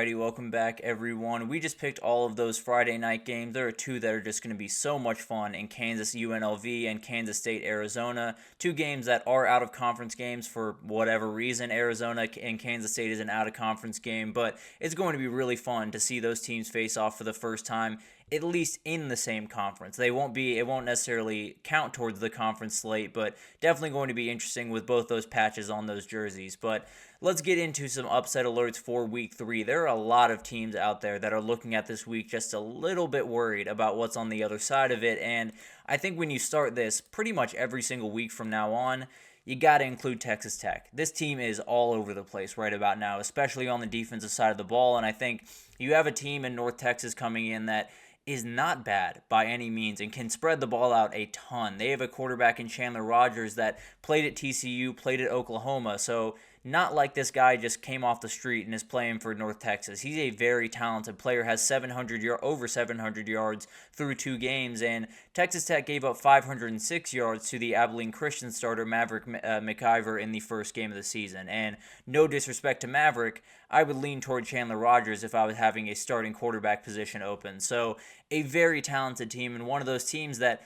Alrighty, welcome back everyone. We just picked all of those Friday night games. There are two that are just going to be so much fun in Kansas UNLV and Kansas State Arizona. Two games that are out of conference games for whatever reason. Arizona and Kansas State is an out of conference game, but it's going to be really fun to see those teams face off for the first time, at least in the same conference. It won't necessarily count towards the conference slate, but definitely going to be interesting with both those patches on those jerseys. But let's get into some upset alerts for week 3. There are a lot of teams out there that are looking at this week just a little bit worried about what's on the other side of it, and I think when you start this pretty much every single week from now on, you got to include Texas Tech. This team is all over the place right about now, especially on the defensive side of the ball, and I think you have a team in North Texas coming in that is not bad by any means and can spread the ball out a ton. They have a quarterback in Chandler Rogers that played at TCU, played at Oklahoma, so not like this guy just came off the street and is playing for North Texas. He's a very talented player, has over 700 yards through 2 games, and Texas Tech gave up 506 yards to the Abilene Christian starter Maverick McIver in the first game of the season. And no disrespect to Maverick, I would lean toward Chandler Rogers if I was having a starting quarterback position open. So a very talented team, and one of those teams that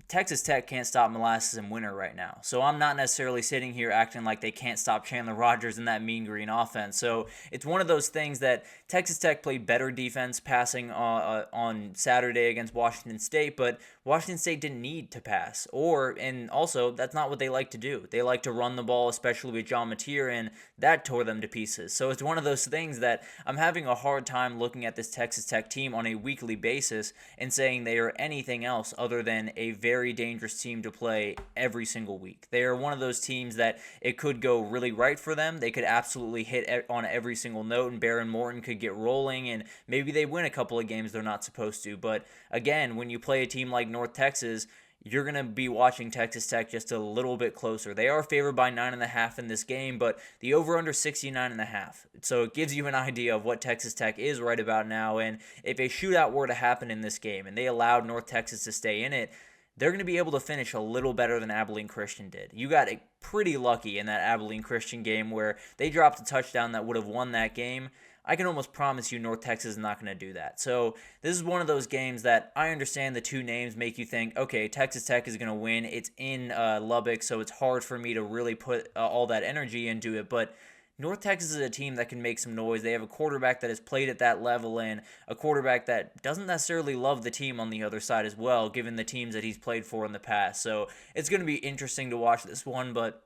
Texas Tech can't stop molasses and winter right now. So I'm not necessarily sitting here acting like they can't stop Chandler Rogers in that mean green offense. So it's one of those things that Texas Tech played better defense passing on Saturday against Washington State, but Washington State didn't need to pass. And also, that's not what they like to do. They like to run the ball, especially with John Mateer, and that tore them to pieces. So it's one of those things that I'm having a hard time looking at this Texas Tech team on a weekly basis and saying they are anything else other than a very dangerous team to play every single week. They are one of those teams that it could go really right for them. They could absolutely hit on every single note, and Baron Morton could get rolling, and maybe they win a couple of games they're not supposed to. But again, when you play a team like North Texas, you're going to be watching Texas Tech just a little bit closer. They are favored by 9.5 in this game, but the over-under 69.5. So it gives you an idea of what Texas Tech is right about now, and if a shootout were to happen in this game and they allowed North Texas to stay in it, they're going to be able to finish a little better than Abilene Christian did. You got pretty lucky in that Abilene Christian game where they dropped a touchdown that would have won that game. I can almost promise you North Texas is not going to do that. So this is one of those games that I understand the two names make you think, okay, Texas Tech is going to win. It's in Lubbock, so it's hard for me to really put all that energy into it. But North Texas is a team that can make some noise. They have a quarterback that has played at that level and a quarterback that doesn't necessarily love the team on the other side as well, given the teams that he's played for in the past. So it's going to be interesting to watch this one, but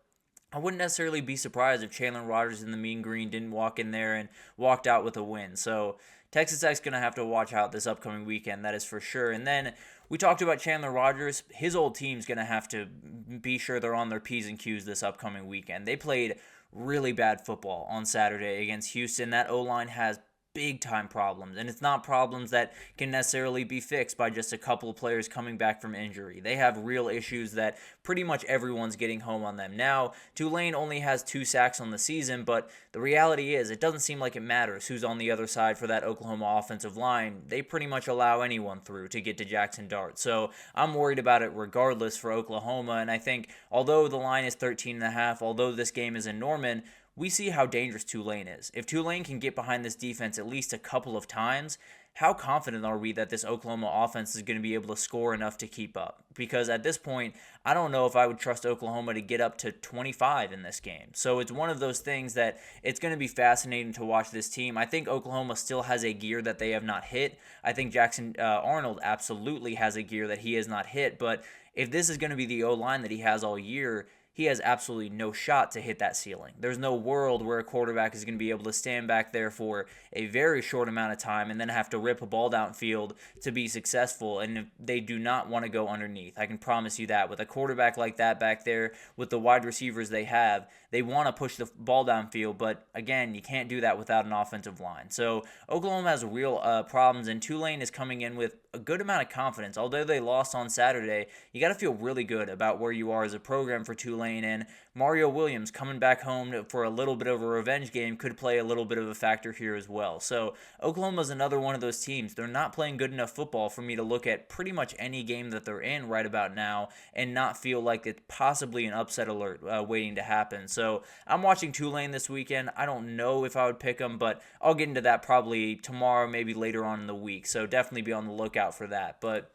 I wouldn't necessarily be surprised if Chandler Rogers in the mean green didn't walk in there and walked out with a win. So Texas Tech's going to have to watch out this upcoming weekend, that is for sure. And then we talked about Chandler Rogers. His old team's going to have to be sure they're on their P's and Q's this upcoming weekend. They played really bad football on Saturday against Houston. That O-line has big-time problems, and it's not problems that can necessarily be fixed by just a couple of players coming back from injury. They have real issues that pretty much everyone's getting home on them. Now, Tulane only has 2 sacks on the season, but the reality is it doesn't seem like it matters who's on the other side for that Oklahoma offensive line. They pretty much allow anyone through to get to Jackson Dart. So I'm worried about it regardless for Oklahoma, and I think although the line is 13.5, although this game is in Norman, we see how dangerous Tulane is. If Tulane can get behind this defense at least a couple of times, how confident are we that this Oklahoma offense is going to be able to score enough to keep up? Because at this point, I don't know if I would trust Oklahoma to get up to 25 in this game. So it's one of those things that it's going to be fascinating to watch this team. I think Oklahoma still has a gear that they have not hit. I think Jackson Arnold absolutely has a gear that he has not hit. But if this is going to be the O-line that he has all year, he has absolutely no shot to hit that ceiling. There's no world where a quarterback is going to be able to stand back there for a very short amount of time and then have to rip a ball downfield to be successful, and they do not want to go underneath. I can promise you that. With a quarterback like that back there, with the wide receivers they have, they want to push the ball downfield, but again, you can't do that without an offensive line. So Oklahoma has real problems, and Tulane is coming in with a good amount of confidence. Although they lost on Saturday, you got to feel really good about where you are as a program for Tulane Tulane, and Mario Williams coming back home for a little bit of a revenge game could play a little bit of a factor here as well. So Oklahoma's another one of those teams. They're not playing good enough football for me to look at pretty much any game that they're in right about now and not feel like it's possibly an upset alert waiting to happen. So I'm watching Tulane this weekend. I don't know if I would pick them, but I'll get into that probably tomorrow, maybe later on in the week. So definitely be on the lookout for that. But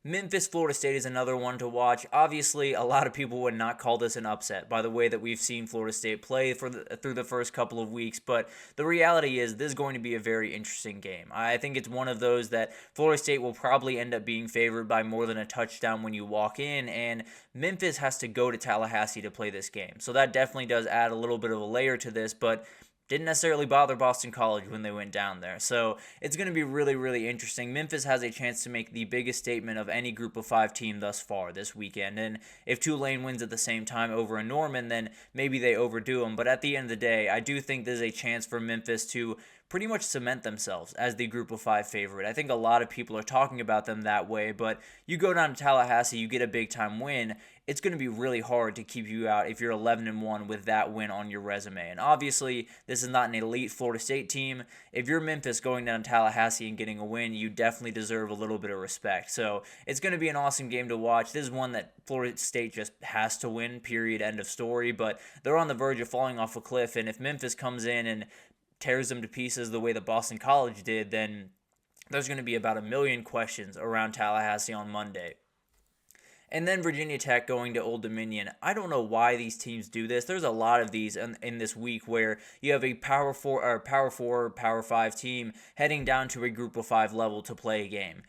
Memphis, Florida State is another one to watch. Obviously, a lot of people would not call this an upset by the way that we've seen Florida State play through the first couple of weeks, but the reality is this is going to be a very interesting game. I think it's one of those that Florida State will probably end up being favored by more than a touchdown when you walk in, and Memphis has to go to Tallahassee to play this game. So that definitely does add a little bit of a layer to this, but didn't necessarily bother Boston College when they went down there. So it's going to be really, really interesting. Memphis has a chance to make the biggest statement of any group of 5 team thus far this weekend. And if Tulane wins at the same time over a Norman, then maybe they overdo them. But at the end of the day, I do think there's a chance for Memphis to pretty much cement themselves as the group of 5 favorite. I think a lot of people are talking about them that way, but you go down to Tallahassee, you get a big time win, it's going to be really hard to keep you out if you're 11-1 with that win on your resume. And obviously, this is not an elite Florida State team. If you're Memphis going down to Tallahassee and getting a win, you definitely deserve a little bit of respect. So it's going to be an awesome game to watch. This is one that Florida State just has to win, period, end of story. But they're on the verge of falling off a cliff, and if Memphis comes in and tears them to pieces the way that Boston College did, then there's going to be about a million questions around Tallahassee on Monday. And then Virginia Tech going to Old Dominion. I don't know why these teams do this. There's a lot of these in this week where you have a Power 4, Power 5 team heading down to a Group of 5 level to play a game.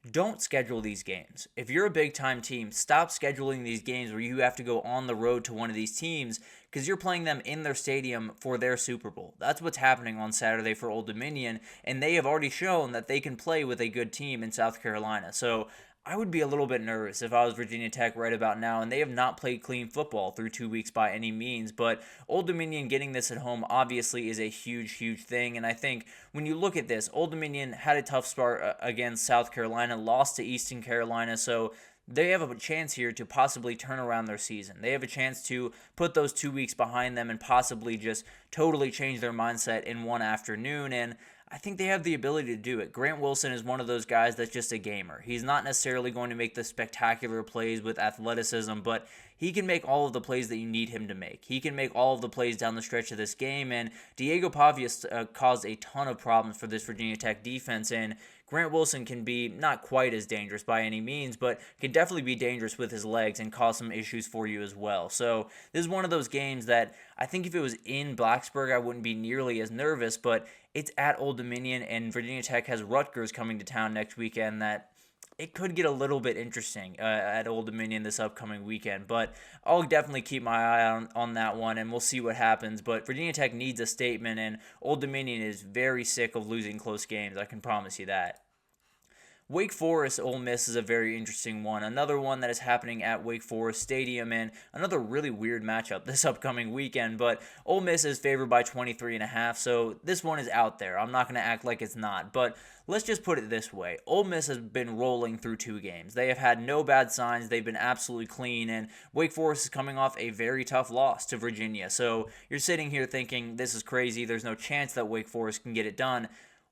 Don't schedule these games. If you're a big-time team, stop scheduling these games where you have to go on the road to one of these teams because you're playing them in their stadium for their Super Bowl. That's what's happening on Saturday for Old Dominion, and they have already shown that they can play with a good team in South Carolina. So I would be a little bit nervous if I was Virginia Tech right about now, and they have not played clean football through 2 weeks by any means, but Old Dominion getting this at home obviously is a huge, huge thing, and I think when you look at this, Old Dominion had a tough start against South Carolina, lost to Eastern Carolina, so they have a chance here to possibly turn around their season. They have a chance to put those 2 weeks behind them and possibly just totally change their mindset in one afternoon, and I think they have the ability to do it. Grant Wilson is one of those guys that's just a gamer. He's not necessarily going to make the spectacular plays with athleticism, but he can make all of the plays that you need him to make. He can make all of the plays down the stretch of this game, and Diego Pavia caused a ton of problems for this Virginia Tech defense, and Grant Wilson can be not quite as dangerous by any means, but can definitely be dangerous with his legs and cause some issues for you as well. So this is one of those games that I think if it was in Blacksburg, I wouldn't be nearly as nervous, but it's at Old Dominion, and Virginia Tech has Rutgers coming to town next weekend that it could get a little bit interesting at Old Dominion this upcoming weekend, but I'll definitely keep my eye on that one, and we'll see what happens. But Virginia Tech needs a statement, and Old Dominion is very sick of losing close games. I can promise you that. Wake Forest Ole Miss is a very interesting one. Another one that is happening at Wake Forest Stadium, and another really weird matchup this upcoming weekend, but Ole Miss is favored by 23.5, so this one is out there. I'm not going to act like it's not, but let's just put it this way. Ole Miss has been rolling through 2 games. They have had no bad signs. They've been absolutely clean, and Wake Forest is coming off a very tough loss to Virginia. So you're sitting here thinking, this is crazy. There's no chance that Wake Forest can get it done.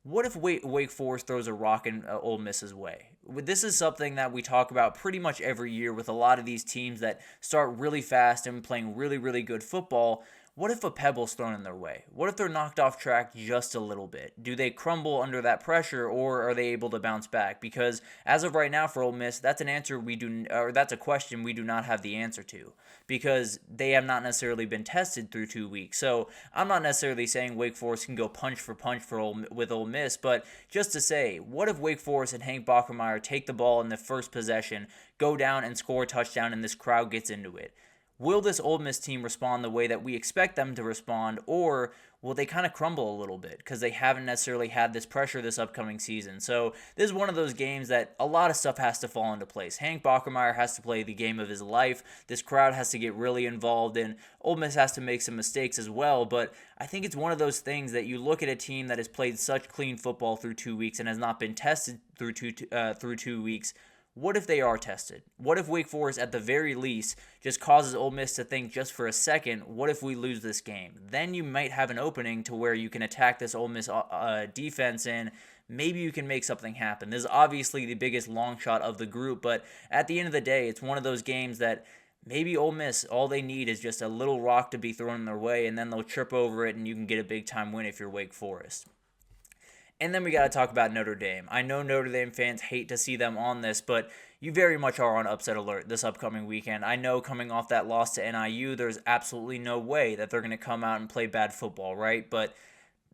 What if Wake Forest throws a rock in Ole Miss's way? This is something that we talk about pretty much every year with a lot of these teams that start really fast and playing really, really good football. What if a pebble's thrown in their way? What if they're knocked off track just a little bit? Do they crumble under that pressure, or are they able to bounce back? Because as of right now for Ole Miss, that's a question we do not have the answer to, because they have not necessarily been tested through 2 weeks. So I'm not necessarily saying Wake Forest can go punch for punch with Ole Miss, but just to say, what if Wake Forest and Hank Bachmeier take the ball in the first possession, go down and score a touchdown, and this crowd gets into it? Will this Ole Miss team respond the way that we expect them to respond, or will they kind of crumble a little bit because they haven't necessarily had this pressure this upcoming season? So this is one of those games that a lot of stuff has to fall into place. Hank Bachmeier has to play the game of his life. This crowd has to get really involved, and Ole Miss has to make some mistakes as well. But I think it's one of those things that you look at a team that has played such clean football through 2 weeks and has not been tested through two weeks. what if they are tested? What if Wake Forest, at the very least, just causes Ole Miss to think just for a second, what if we lose this game? Then you might have an opening to where you can attack this Ole Miss defense and maybe you can make something happen. This is obviously the biggest long shot of the group, but at the end of the day, it's one of those games that maybe Ole Miss, all they need is just a little rock to be thrown in their way, and then they'll trip over it and you can get a big-time win if you're Wake Forest. And then we got to talk about Notre Dame. I know Notre Dame fans hate to see them on this, but you very much are on upset alert this upcoming weekend. I know coming off that loss to NIU, there's absolutely no way that they're going to come out and play bad football, right? But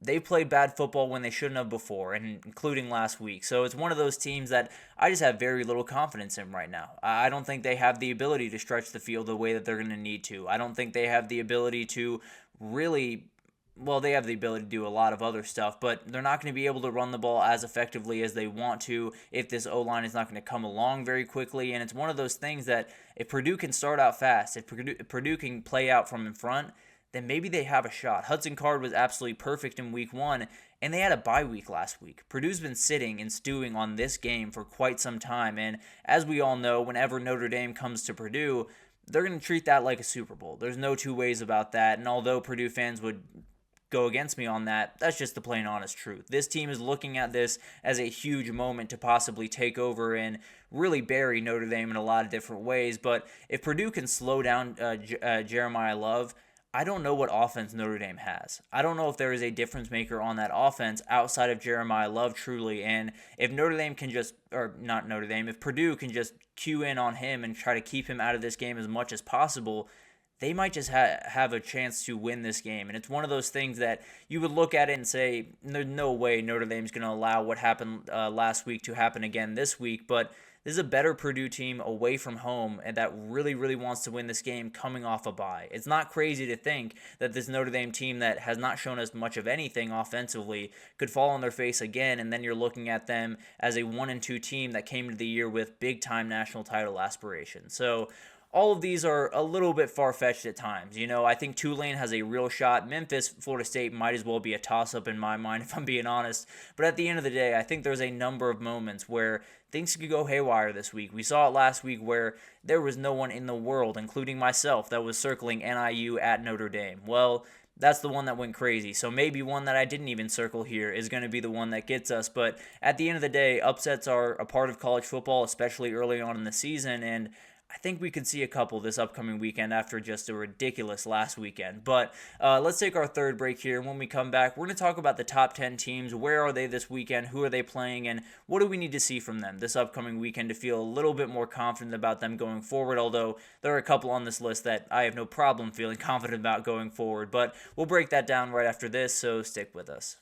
they played bad football when they shouldn't have before, and including last week. So it's one of those teams that I just have very little confidence in right now. I don't think they have the ability to stretch the field the way that they're going to need to. I don't think they have the ability to really... Well, they have the ability to do a lot of other stuff, but they're not going to be able to run the ball as effectively as they want to if this O-line is not going to come along very quickly. And it's one of those things that if Purdue can start out fast, if Purdue can play out from in front, then maybe they have a shot. Hudson Card was absolutely perfect in week 1, and they had a bye week last week. Purdue's been sitting and stewing on this game for quite some time, and as we all know, whenever Notre Dame comes to Purdue, they're going to treat that like a Super Bowl. There's no two ways about that, and although Purdue fans would go against me on that, that's just the plain honest truth. This team is looking at this as a huge moment to possibly take over and really bury Notre Dame in a lot of different ways, but if Purdue can slow down Jeremiah Love, I don't know what offense Notre Dame has. I don't know if there is a difference maker on that offense outside of Jeremiah Love truly, and if Notre Dame can just, or not Notre Dame, if Purdue can just cue in on him and try to keep him out of this game as much as possible, they might just have a chance to win this game. And it's one of those things that you would look at it and say, there's no way Notre Dame's going to allow what happened last week to happen again this week. But this is a better Purdue team away from home and that really, really wants to win this game coming off a bye. It's not crazy to think that this Notre Dame team that has not shown us much of anything offensively could fall on their face again, and then you're looking at them as a 1-2 team that came into the year with big-time national title aspirations. So all of these are a little bit far-fetched at times. You know, I think Tulane has a real shot. Memphis, Florida State might as well be a toss-up in my mind, if I'm being honest. But at the end of the day, I think there's a number of moments where things could go haywire this week. We saw it last week where there was no one in the world, including myself, that was circling NIU at Notre Dame. Well, that's the one that went crazy. So maybe one that I didn't even circle here is going to be the one that gets us. But at the end of the day, upsets are a part of college football, especially early on in the season, and I think we could see a couple this upcoming weekend after just a ridiculous last weekend. But let's take our third break here. When we come back, we're going to talk about the top 10 teams. Where are they this weekend? Who are they playing? And what do we need to see from them this upcoming weekend to feel a little bit more confident about them going forward? Although there are a couple on this list that I have no problem feeling confident about going forward. But we'll break that down right after this, so stick with us.